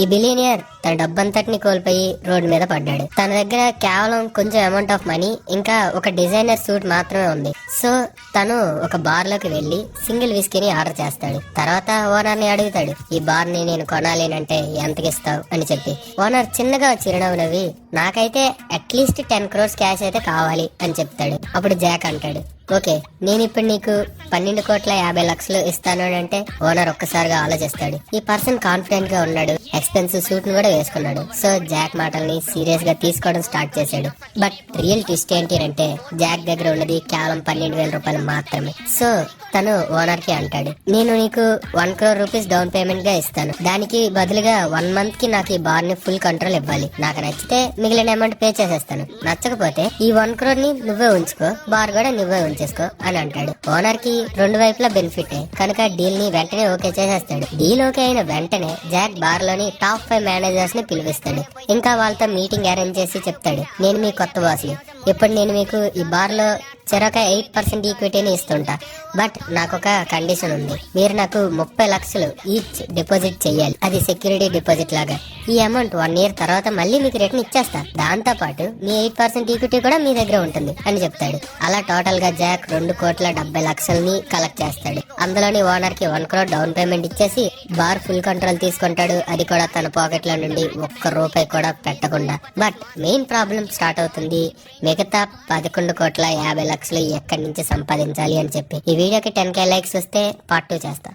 ఈ బిలియనియర్ తన డబ్బంతటిని కోల్పోయి రోడ్డు మీద పడ్డాడు. తన దగ్గర కేవలం కొంచెం అమౌంట్ ఆఫ్ మనీ ఇంకా ఒక డిజైనర్ సూట్ మాత్రమే ఉంది. సో తను ఒక బార్ లోకి వెళ్లి సింగిల్ విస్కీని ఆర్డర్ చేస్తాడు. తర్వాత ఓనర్ ని అడుగుతాడు, ఈ బార్ ని నేను కొనాలేనంటే ఎంతకిస్తావు అని చెప్పి. ఓనర్ చిన్నగా చిరునవ్వు నవ్వి, నాకైతే అట్లీస్ట్ 10 crores క్యాష్ అయితే కావాలి అని చెప్తాడు. అప్పుడు జాక్ అంటాడు, ఓకే నేను ఇప్పుడు నీకు 12,50,00,000 ఇస్తాను అంటే ఓనర్ ఒక్కసారిగా ఆలోచిస్తాడు. ఈ పర్సన్ కాన్ఫిడెంట్ గా ఉన్నాడు, ఎక్స్పెన్సివ్ సూట్ ను కూడా వేసుకున్నాడు. సో జాక్ మాటల్ని సీరియస్ గా తీసుకోవడం స్టార్ట్ చేశాడు. బట్ రియల్ ట్విస్ట్ ఏంటి అంటే జాక్ దగ్గర ఉన్నది కేవలం 12,000 రూపాయలు మాత్రమే. సో తను ఓనర్ కి అంటాడు, నేను నీకు 1 crore రూపీస్ డౌన్ పేమెంట్ గా ఇస్తాను, దానికి బదులుగా 1 month కి నాకు ఈ బార్ ని ఫుల్ కంట్రోల్ ఇవ్వాలి. నాకు నచ్చితే మిగిలిన అమౌంట్ పే చేసేస్తాను, నచ్చకపోతే ఈ 1 crore ని నువ్వే ఉంచుకో, బార్ కూడా నువ్వే ఉంచేసుకో అని అంటాడు. ఓనర్ కి రెండు వైపులా బెనిఫిట్ కనుక డీల్ ని వెంటనే ఓకే చేసేస్తాడు. డీల్ ఓకే అయిన వెంటనే జాక్ బార్ లోని టాప్ 5 మేనేజర్స్ ని పిలిపిస్తాడు. ఇంకా వాళ్ళతో మీటింగ్ అరేంజ్ చేసి చెప్తాడు, నేను మీ కొత్త బాస్ ని, ఇప్పుడు నేను మీకు ఈ బార్ లో చెరొక 8% ఈక్విటీని ఇస్తుంటా. బట్ నాకు ఒక కండిషన్ ఉంది, మీరు నాకు 30 లక్షలు ఈచ్ డిపాజిట్ చెయ్యాలి, అది సెక్యూరిటీ డిపాజిట్ లాగా. ఈ అమౌంట్ 1 year తర్వాత మళ్ళీ మీకు రిటర్న్ ఇచ్చేస్తా, దాంతో పాటు మీ 8% ఈక్విటీ కూడా మీ దగ్గర ఉంటుంది అని చెప్తాడు. అలా టోటల్ గా జాక్ 2,70,00,000 కలెక్ట్ చేస్తాడు. అందులోని ఓనర్ కి 1 crore డౌన్ పేమెంట్ ఇచ్చేసి బార్ ఫుల్ కంట్రోల్ తీసుకుంటాడు, అది కూడా తన పాకెట్ లో నుండి 1 రూపాయి కూడా పెట్టకుండా. బట్ మెయిన్ ప్రాబ్లం స్టార్ట్ అవుతుంది, మిగతా 11,50,00,000 ఎక్కడి నుంచి సంపాదించాలి అని చెప్పి. ఈ వీడియోకి 10K లైక్స్ వస్తే part 2 చేస్తా.